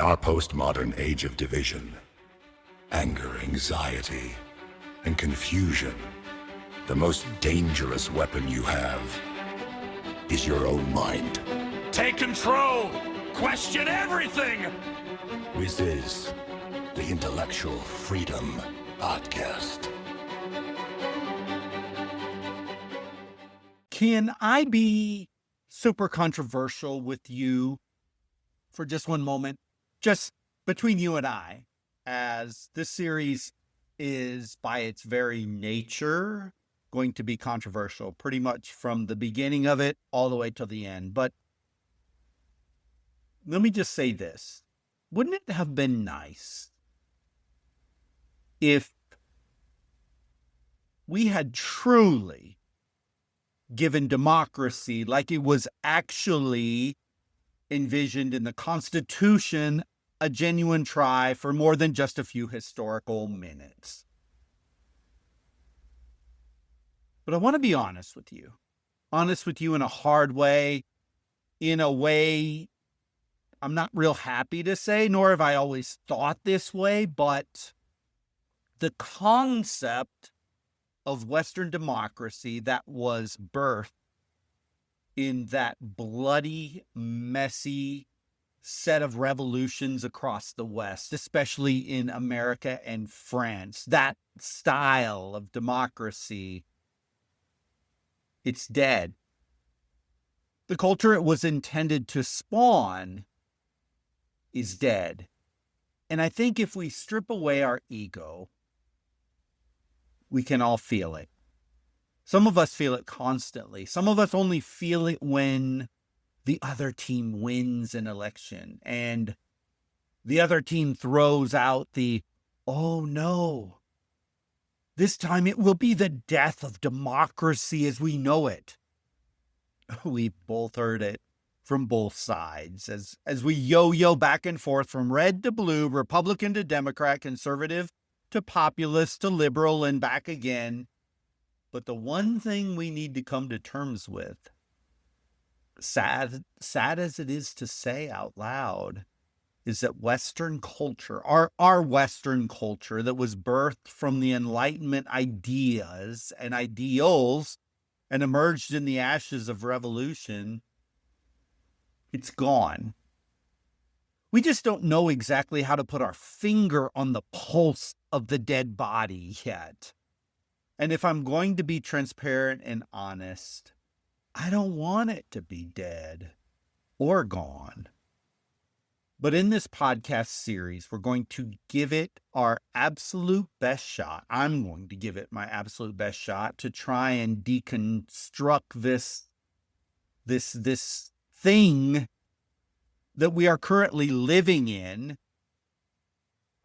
our postmodern age of division, anger, anxiety, and confusion, the most dangerous weapon you have is your own mind. Take control! Question everything! This is the Intellectual Freedom Podcast. Can I be super controversial with you for just one moment? Just between you and I, as this series is by its very nature going to be controversial pretty much from the beginning of it all the way to the end. But let me just say this. Wouldn't it have been nice if we had truly given democracy like it was actually envisioned in the Constitution a genuine try for more than just a few historical minutes? But I want to be honest with you in a hard way, in a way I'm not real happy to say, nor have I always thought this way, but the concept of Western democracy that was birthed in that bloody, messy set of revolutions across the West, especially in America and France, that style of democracy, it's dead. The culture it was intended to spawn is dead. And I think if we strip away our ego, we can all feel it. Some of us feel it constantly. Some of us only feel it when the other team wins an election and the other team throws out the, oh no, this time it will be the death of democracy as we know it. We've both heard it from both sides as we yo-yo back and forth from red to blue, Republican to Democrat, conservative to populist to liberal, and back again. But the one thing we need to come to terms with, sad as it is to say out loud, is that Western culture, our Western culture that was birthed from the Enlightenment ideas and ideals and emerged in the ashes of revolution, it's gone. We just don't know exactly how to put our finger on the pulse of the dead body yet. And if I'm going to be transparent and honest, I don't want it to be dead or gone. But in this podcast series, we're going to give it our absolute best shot. I'm going to give it my absolute best shot to try and deconstruct this thing that we are currently living in.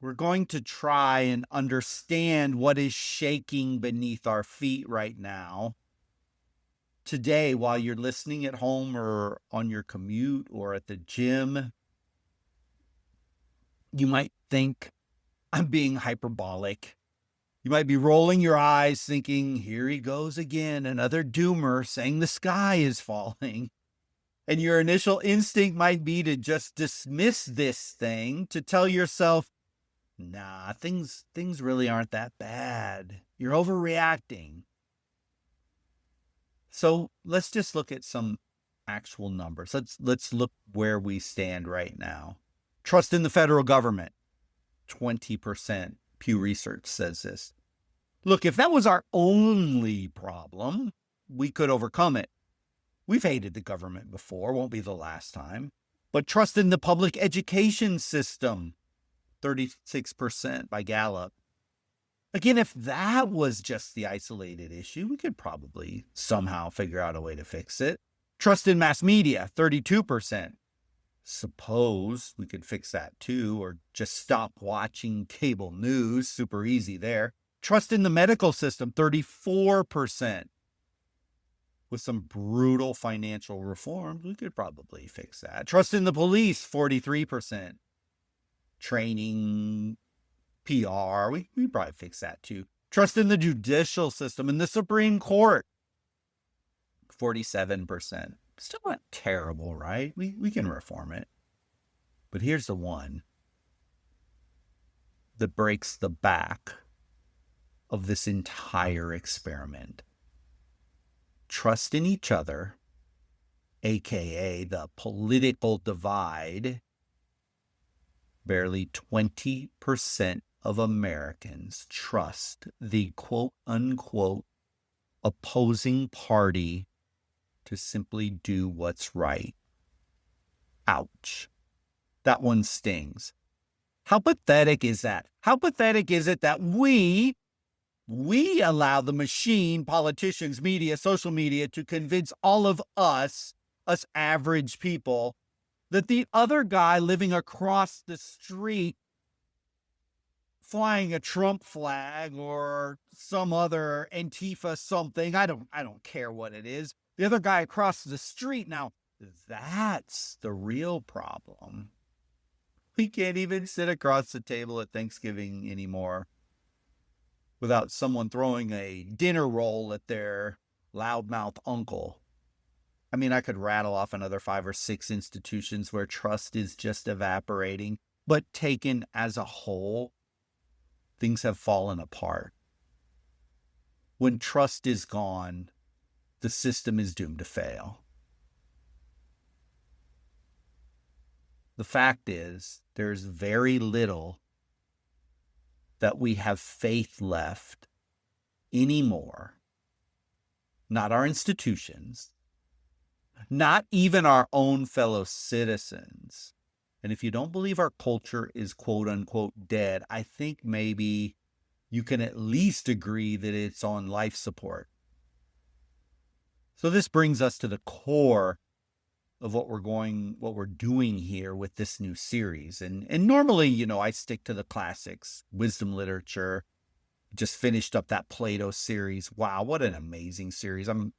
We're going to try and understand what is shaking beneath our feet right now. Today, while you're listening at home or on your commute or at the gym, you might think I'm being hyperbolic. You might be rolling your eyes thinking, here he goes again, another doomer saying the sky is falling. And your initial instinct might be to just dismiss this thing, to tell yourself, nah, things really aren't that bad. You're overreacting. So let's just look at some actual numbers. Let's look where we stand right now. Trust in the federal government, 20%. Pew Research says this. Look, if that was our only problem, we could overcome it. We've hated the government before, won't be the last time. But trust in the public education system, 36% by Gallup. Again, if that was just the isolated issue, we could probably somehow figure out a way to fix it. Trust in mass media, 32%. Suppose we could fix that too, or just stop watching cable news, super easy there. Trust in the medical system, 34%. With some brutal financial reforms, we could probably fix that. Trust in the police, 43%. Training, PR, we probably fix that too. Trust in the judicial system and the Supreme Court, 47%. Still not terrible, right? We can reform it. But here's the one that breaks the back of this entire experiment. Trust in each other, aka the political divide. Barely 20% of Americans trust the quote-unquote opposing party to simply do what's right. Ouch. That one stings. How pathetic is that? How pathetic is it that we allow the machine, politicians, media, social media, to convince all of us average people, that the other guy living across the street flying a Trump flag or some other Antifa something, I don't care what it is, the other guy across the street, now that's the real problem. We can't even sit across the table at Thanksgiving anymore without someone throwing a dinner roll at their loudmouth uncle. I mean, I could rattle off another 5 or 6 institutions where trust is just evaporating, but taken as a whole, things have fallen apart. When trust is gone, the system is doomed to fail. The fact is, there's very little that we have faith left anymore. Not our institutions, not even our own fellow citizens. And if you don't believe our culture is quote unquote dead, I think maybe you can at least agree that it's on life support. So this brings us to the core of what we're doing here with this new series. And normally, I stick to the classics, wisdom literature. Just finished up that Plato series. Wow, what an amazing series. I'm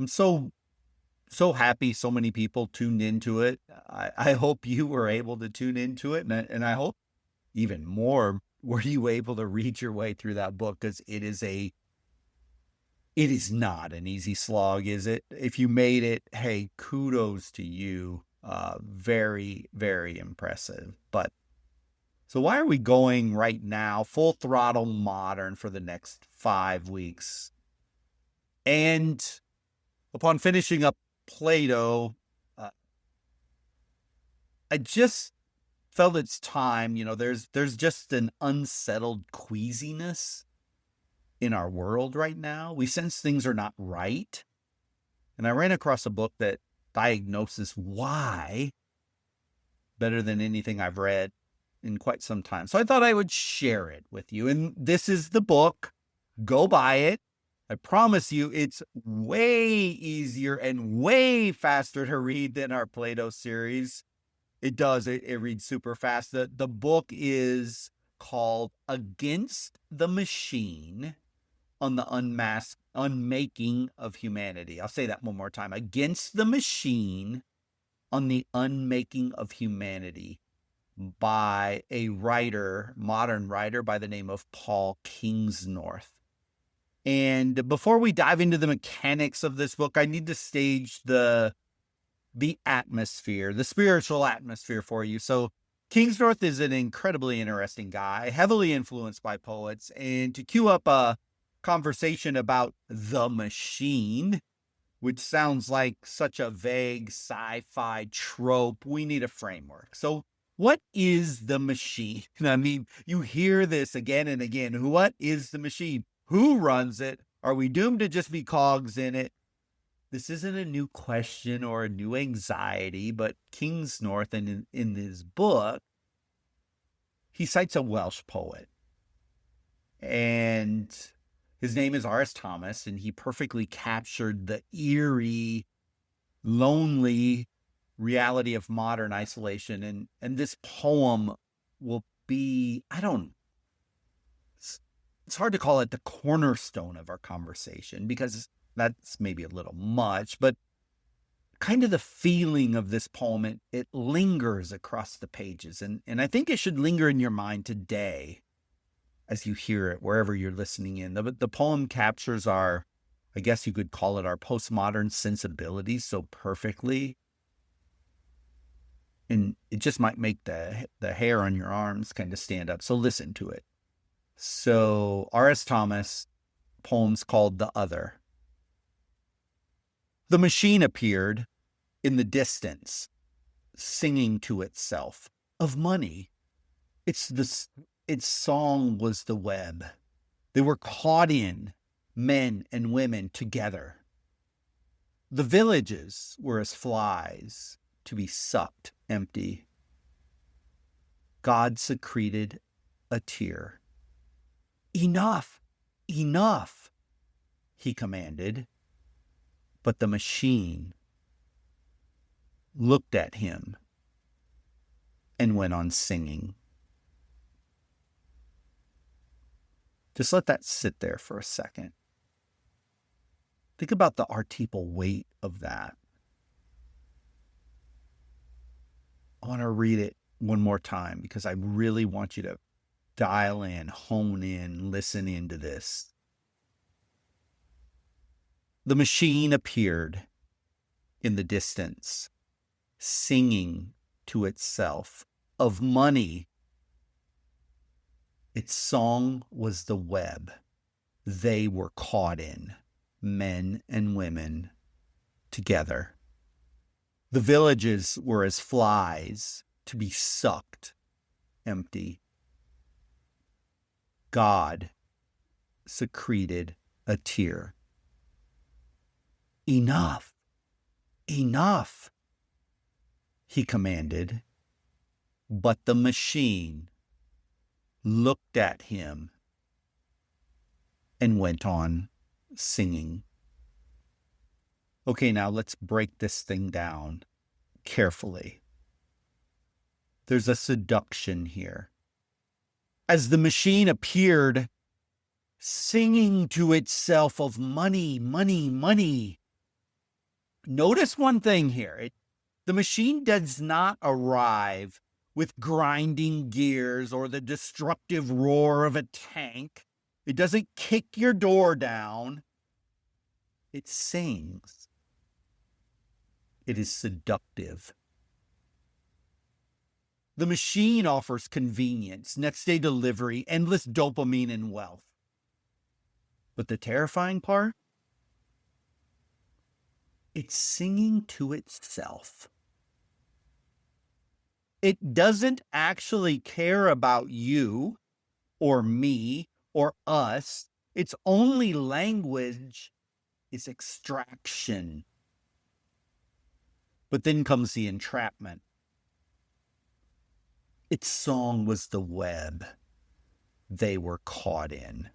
so happy so many people tuned into it. I hope you were able to tune into it. And I hope even more, were you able to read your way through that book? Because it is not an easy slog, is it? If you made it, hey, kudos to you. Very, very impressive. But so why are we going right now full throttle modern for the next 5 weeks? And upon finishing up Plato, I just felt it's time. There's just an unsettled queasiness in our world right now. We sense things are not right. And I ran across a book that diagnoses why better than anything I've read in quite some time. So I thought I would share it with you. And this is the book. Go buy it. I promise you it's way easier and way faster to read than our Plato series. It does. It reads super fast. The book is called Against the Machine on the Unmaking of Humanity. I'll say that one more time. Against the Machine on the Unmaking of Humanity, by a modern writer by the name of Paul Kingsnorth. And before we dive into the mechanics of this book, I need to stage the atmosphere, the spiritual atmosphere for you. So Kingsnorth is an incredibly interesting guy, heavily influenced by poets. And to cue up a conversation about the machine, which sounds like such a vague sci-fi trope, we need a framework. So what is the machine? I mean, you hear this again and again. What is the machine? Who runs it? Are we doomed to just be cogs in it? This isn't a new question or a new anxiety, but Kingsnorth, in his book, he cites a Welsh poet. And his name is R.S. Thomas, and he perfectly captured the eerie, lonely reality of modern isolation. And this poem will be, it's hard to call it the cornerstone of our conversation, because that's maybe a little much, but kind of the feeling of this poem, it lingers across the pages. And I think it should linger in your mind today as you hear it, wherever you're listening in. The poem captures I guess you could call it our postmodern sensibilities so perfectly. And it just might make the hair on your arms kind of stand up. So listen to it. So R.S. Thomas, poems called The Other. The machine appeared in the distance, singing to itself of money. Its song was the web. They were caught in, men and women together. The villages were as flies to be sucked empty. God secreted a tear. Enough, enough, he commanded. But the machine looked at him and went on singing. Just let that sit there for a second. Think about the archetypal weight of that. I want to read it one more time because I really want you to dial in, hone in, listen into this. The machine appeared in the distance, singing to itself of money. Its song was the web they were caught in, men and women together. The villages were as flies to be sucked empty. God secreted a tear. Enough, enough, he commanded. But the machine looked at him and went on singing. Okay, now let's break this thing down carefully. There's a seduction here. As the machine appeared, singing to itself of money, money, money. Notice one thing here. The machine does not arrive with grinding gears or the destructive roar of a tank. It doesn't kick your door down. It sings. It is seductive. The machine offers convenience, next day delivery, endless dopamine and wealth. But the terrifying part? It's singing to itself. It doesn't actually care about you or me or us. Its only language is extraction. But then comes the entrapment. Its song was the web they were caught in.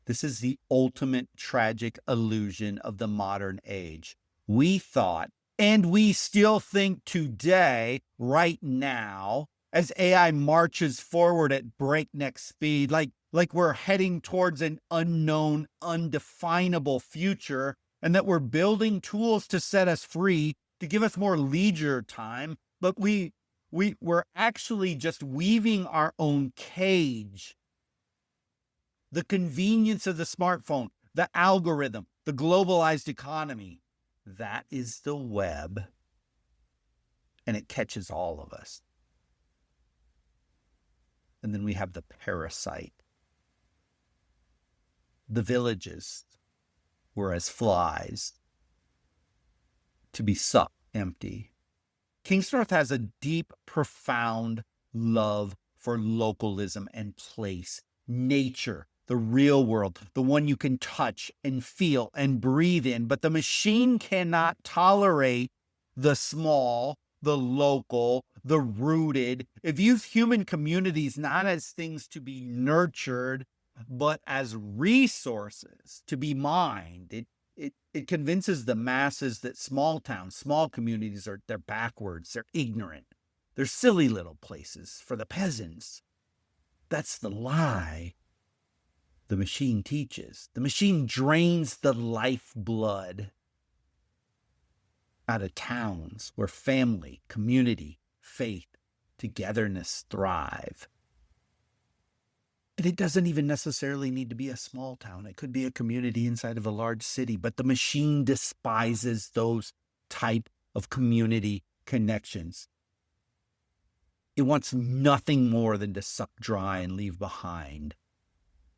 This is the ultimate tragic illusion of the modern age. We thought, and we still think today, right now, as AI marches forward at breakneck speed, like we're heading towards an unknown, undefinable future, and that we're building tools to set us free, to give us more leisure time, but we're actually just weaving our own cage. The convenience of the smartphone, the algorithm, the globalized economy, that is the web, and it catches all of us. And then we have the parasite. The villages were as flies to be sucked empty. Kingsnorth has a deep, profound love for localism and place, nature, the real world, the one you can touch and feel and breathe in. But the machine cannot tolerate the small, the local, the rooted. It views human communities not as things to be nurtured, but as resources to be mined. It convinces the masses that small towns, small communities they're backwards, they're ignorant, they're silly little places for the peasants. That's the lie the machine teaches. The machine drains the lifeblood out of towns where family, community, faith, togetherness thrive. And it doesn't even necessarily need to be a small town. It could be a community inside of a large city, but the machine despises those type of community connections. It wants nothing more than to suck dry and leave behind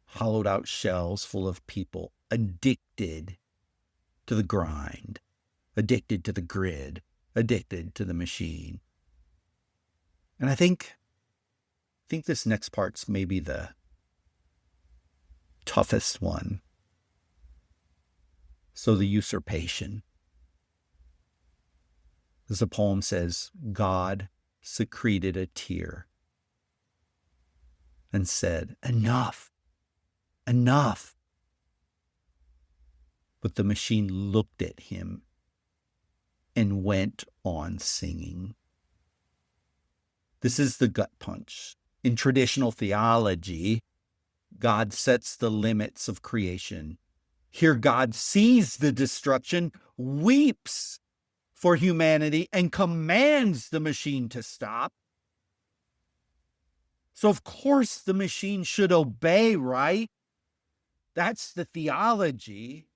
hollowed out shells full of people addicted to the grind, addicted to the grid, addicted to the machine. And I think this next part's maybe the toughest one. So the usurpation. As the poem says, God secreted a tear and said, enough, enough. But the machine looked at him and went on singing. This is the gut punch. In traditional theology, God sets the limits of creation. Here God sees the destruction, weeps for humanity, and commands the machine to stop. So of course the machine should obey, right? That's the theology.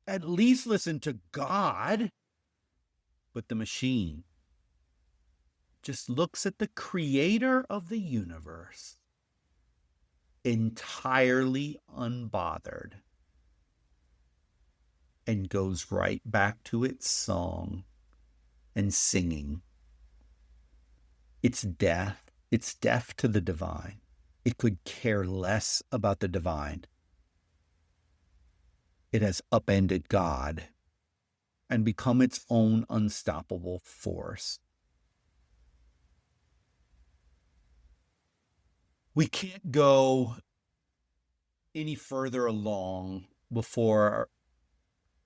At least listen to God. But the machine just looks at the creator of the universe, entirely unbothered, and goes right back to its song and singing. It's deaf. It's deaf to the divine. It could care less about the divine. It has upended God and become its own unstoppable force. We can't go any further along before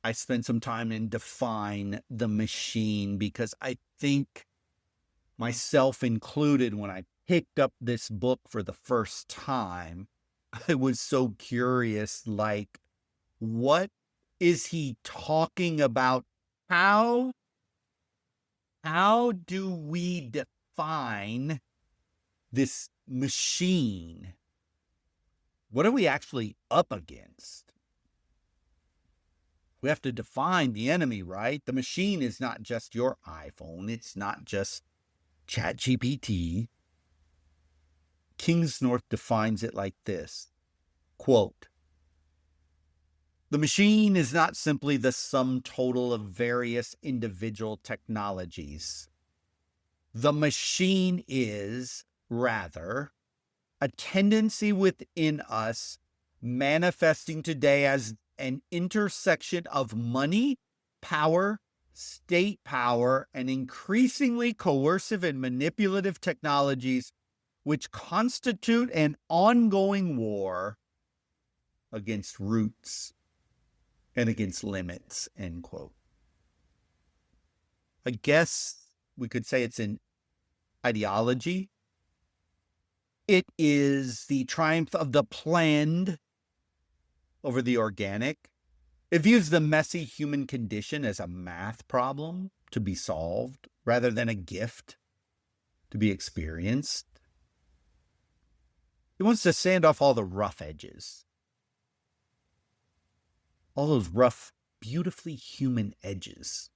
I spend some time and define the machine, because I think, myself included, when I picked up this book for the first time, I was so curious, like, what is he talking about? How do we define this machine? What are we actually up against? We have to define the enemy, right? The machine is not just your iPhone. It's not just ChatGPT. Kingsnorth defines it like this, quote, "The machine is not simply the sum total of various individual technologies. The machine is, rather, a tendency within us manifesting today as an intersection of money, power, state power, and increasingly coercive and manipulative technologies, which constitute an ongoing war against roots and against limits," end quote. I guess we could say it's an ideology. It is the triumph of the planned over the organic. It views the messy human condition as a math problem to be solved rather than a gift to be experienced. It wants to sand off all the rough edges, all those rough, beautifully human edges,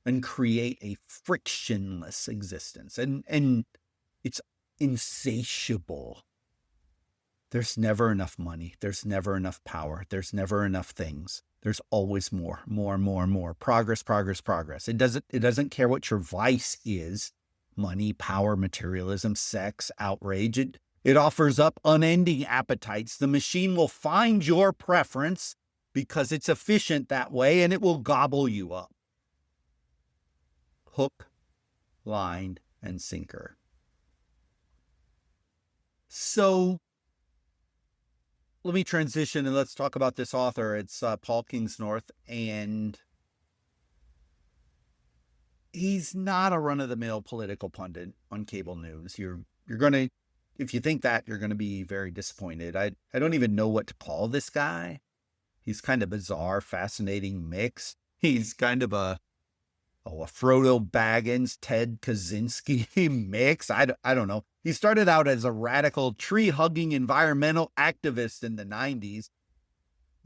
and create a frictionless existence. And it's insatiable. There's never enough money. There's never enough power. There's never enough things. There's always more. Progress. It doesn't care what your vice is: money, power, materialism, sex, outrage. It offers up unending appetites. The machine will find your preference because it's efficient that way, and it will gobble you up. Hook, line, and sinker. So let me transition and let's talk about this author. It's Paul Kingsnorth, and he's not a run-of-the-mill political pundit on cable news. You're gonna, if you think that, you're gonna be very disappointed. I don't even know what to call this guy. He's kind of bizarre, fascinating mix. He's kind of a Frodo Baggins, Ted Kaczynski mix. I don't know. He started out as a radical tree-hugging environmental activist in the 90s,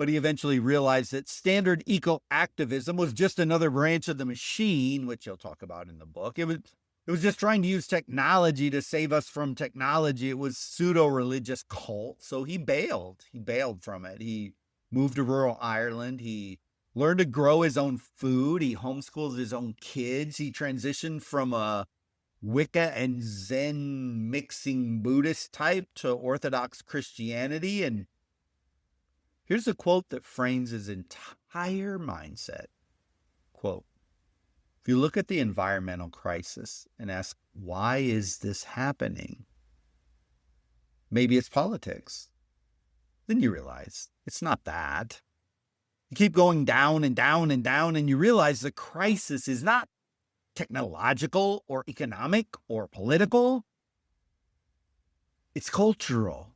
But he eventually realized that standard eco-activism was just another branch of the machine, which he'll talk about in the book. It was just trying to use technology to save us from technology. It was pseudo-religious cult. So he bailed. He bailed from it. He moved to rural Ireland. He learned to grow his own food. He homeschooled his own kids. He transitioned from a Wicca and Zen mixing Buddhist type to Orthodox Christianity. And here's a quote that frames his entire mindset. Quote, if you look at the environmental crisis and ask, why is this happening? Maybe it's politics. Then you realize it's not that. You keep going down and down and down, and you realize the crisis is not technological or economic or political. It's cultural,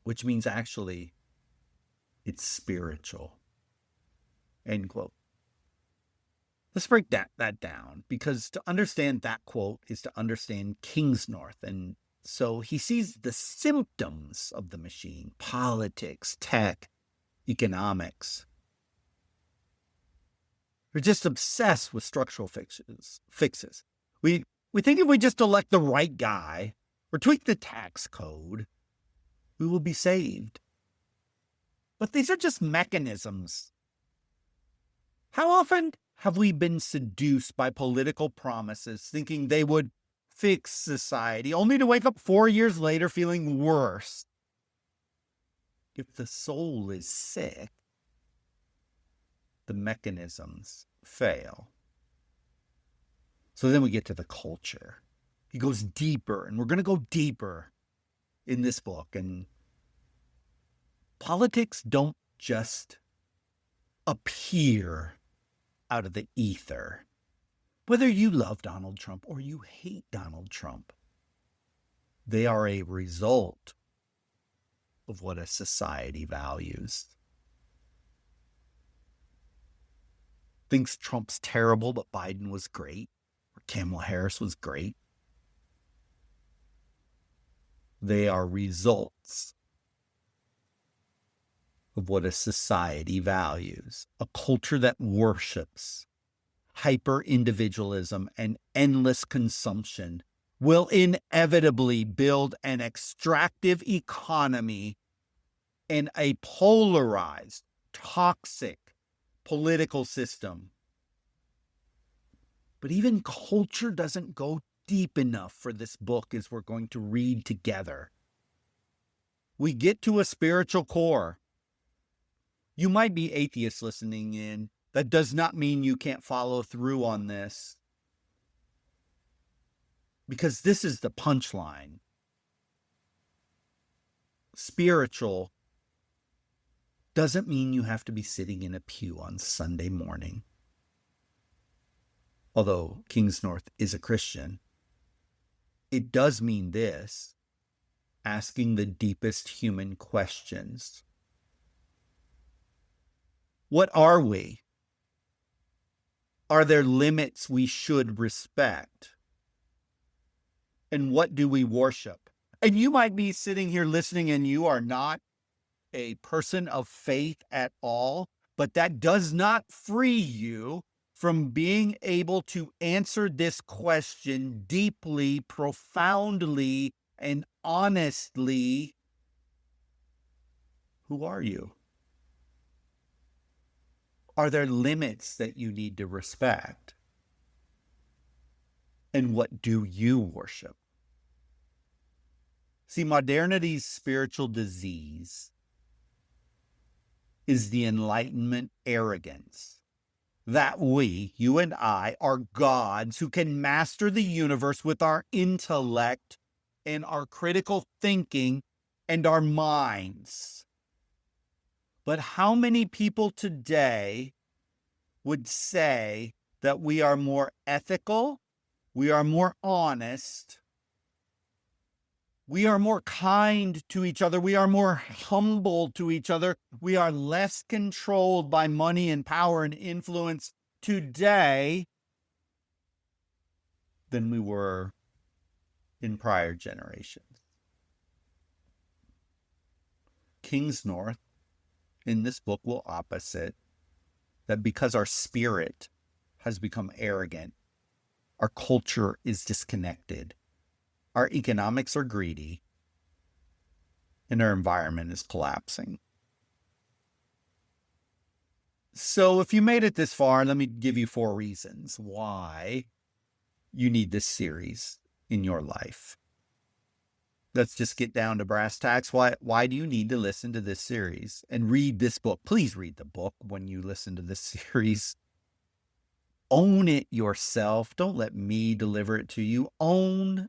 which means actually it's spiritual. End quote. Let's break that down, because to understand that quote is to understand Kingsnorth. And so he sees the symptoms of the machine: politics, tech, economics. We're just obsessed with structural fixes. We think if we just elect the right guy or tweak the tax code, we will be saved. But these are just mechanisms. How often have we been seduced by political promises thinking they would fix society, only to wake up 4 years later feeling worse? If the soul is sick, the mechanisms fail. So then we get to the culture. He goes deeper, and we're going to go deeper in this book. And politics don't just appear out of the ether. Whether you love Donald Trump or you hate Donald Trump, they are a result of what a society values. Thinks Trump's terrible, but Biden was great, or Kamala Harris was great. They are results of what a society values. A culture that worships hyper-individualism and endless consumption will inevitably build an extractive economy and a polarized, toxic political system. But even culture doesn't go deep enough for this book, as we're going to read together. We get to a spiritual core. You might be atheist listening in. That does not mean you can't follow through on this, because this is the punchline. Spiritual doesn't mean you have to be sitting in a pew on Sunday morning. Although Kingsnorth is a Christian, it does mean this: asking the deepest human questions. What are we? Are there limits we should respect? And what do we worship? And you might be sitting here listening and you are not a person of faith at all, but that does not free you from being able to answer this question deeply, profoundly, and honestly. Who are you? Are there limits that you need to respect? And what do you worship? See, modernity's spiritual disease is the Enlightenment arrogance that we, you and I, are gods who can master the universe with our intellect and our critical thinking and our minds. But how many people today would say that we are more ethical, we are more honest, we are more kind to each other, we are more humble to each other, we are less controlled by money and power and influence today than we were in prior generations? Kingsnorth in this book will opposite that because our spirit has become arrogant, our culture is disconnected, our economics are greedy, and our environment is collapsing. So if you made it this far, let me give you 4 reasons why you need this series in your life. Let's just get down to brass tacks. Why do you need to listen to this series and read this book? Please read the book when you listen to this series. Own it yourself. Don't let me deliver it to you. Own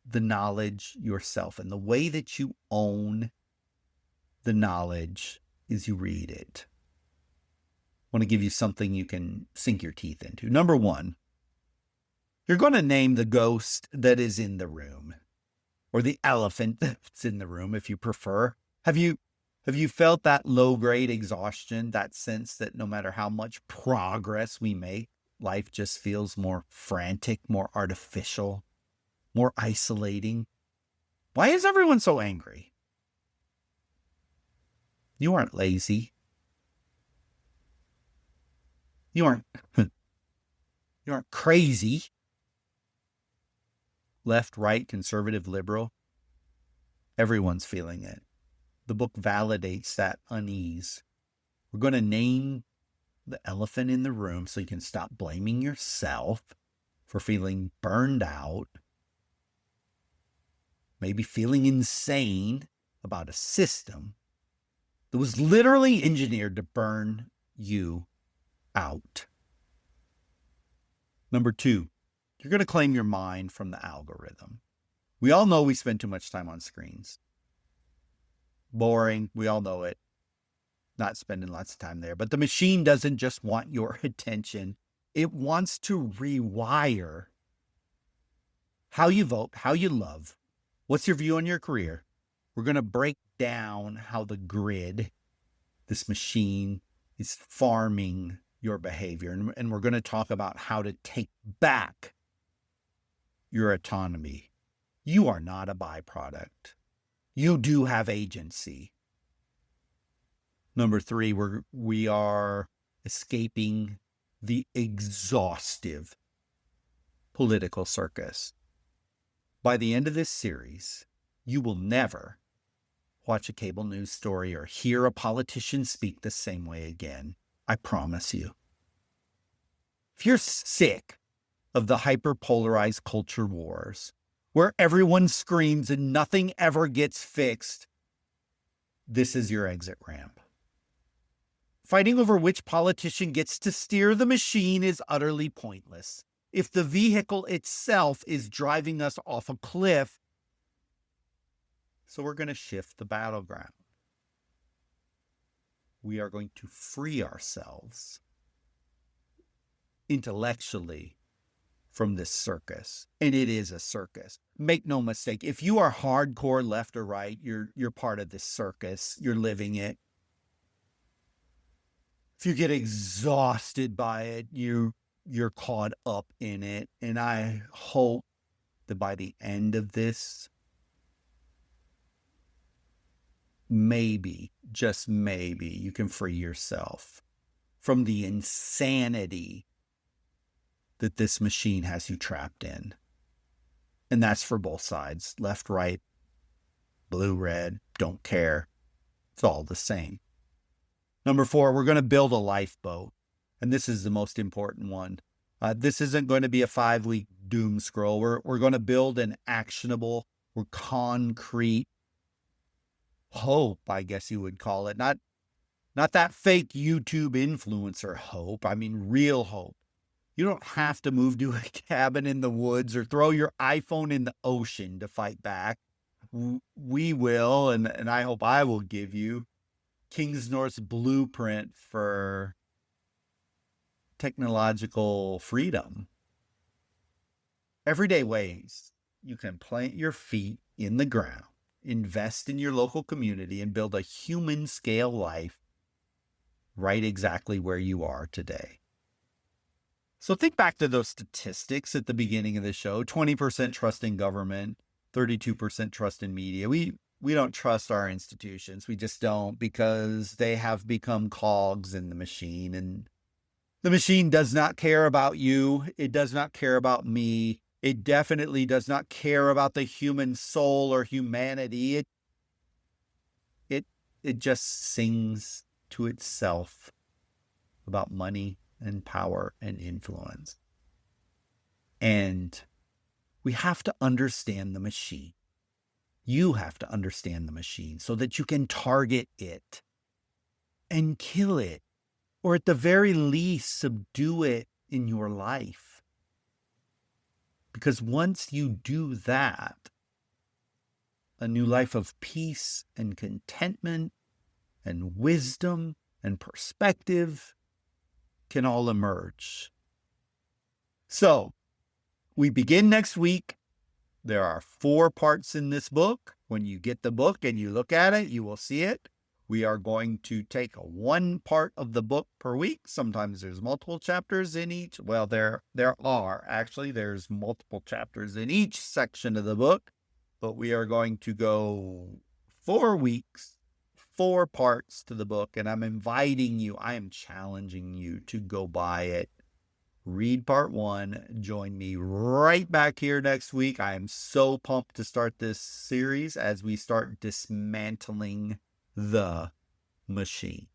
the knowledge yourself. And the way that you own the knowledge is you read it. I want to give you something you can sink your teeth into. Number 1, you're going to name the ghost that is in the room, or the elephant that's in the room, if you prefer. Have you felt that low-grade exhaustion, that sense that no matter how much progress we make, life just feels more frantic, more artificial, more isolating? Why is everyone so angry? You aren't lazy. You aren't crazy. Left, right, conservative, liberal. Everyone's feeling it. The book validates that unease. We're going to name the elephant in the room so you can stop blaming yourself for feeling burned out, maybe feeling insane about a system that was literally engineered to burn you out. Number 2, you're going to claim your mind from the algorithm. We all know we spend too much time on screens. Boring. We all know it. Not spending lots of time there. But the machine doesn't just want your attention. It wants to rewire how you vote, how you love. What's your view on your career? We're going to break down how the grid, this machine, is farming your behavior. And we're going to talk about how to take back your autonomy. You are not a byproduct. You do have agency. Number 3, we are escaping the exhaustive political circus. By the end of this series, you will never watch a cable news story or hear a politician speak the same way again. I promise you. If you're sick of the hyper-polarized culture wars, where everyone screams and nothing ever gets fixed, this is your exit ramp. Fighting over which politician gets to steer the machine is utterly pointless. If the vehicle itself is driving us off a cliff, so we're going to shift the battleground. We are going to free ourselves intellectually from this circus. And it is a circus. Make no mistake. If you are hardcore left or right, you're part of this circus. You're living it. If you get exhausted by it, you're caught up in it. And I hope that by the end of this, maybe, just maybe, you can free yourself from the insanity that this machine has you trapped in. And that's for both sides. Left, right, blue, red, don't care. It's all the same. Number 4, we're going to build a lifeboat. And this is the most important one. This isn't going to be a 5-week doom scroll. We're going to build an actionable or concrete hope, I guess you would call it. Not that fake YouTube influencer hope. I mean, real hope. You don't have to move to a cabin in the woods or throw your iPhone in the ocean to fight back. We will, and I hope I will give you Kingsnorth's blueprint for technological freedom. Everyday ways you can plant your feet in the ground, invest in your local community, and build a human scale life right exactly where you are today. So think back to those statistics at the beginning of the show. 20% trust in government, 32% trust in media. We we don't trust our institutions. We just don't, because they have become cogs in the machine, and the machine does not care about you. It does not care about me. It definitely does not care about the human soul or humanity. It just sings to itself about money and power and influence. And we have to understand the machine. You have to understand the machine so that you can target it and kill it, or at the very least, subdue it in your life. Because once you do that, a new life of peace and contentment and wisdom and perspective can all emerge. So, we begin next week. There are 4 parts in this book. When you get the book and you look at it, you will see it. We are going to take one part of the book per week. Sometimes there's multiple chapters in each. Well, there's multiple chapters in each section of the book, but we are going to go 4 weeks, 4 parts to the book, and I'm inviting you, I am challenging you to go buy it. Read part 1. join me right back here next week. I am so pumped to start this series as we start dismantling the machine.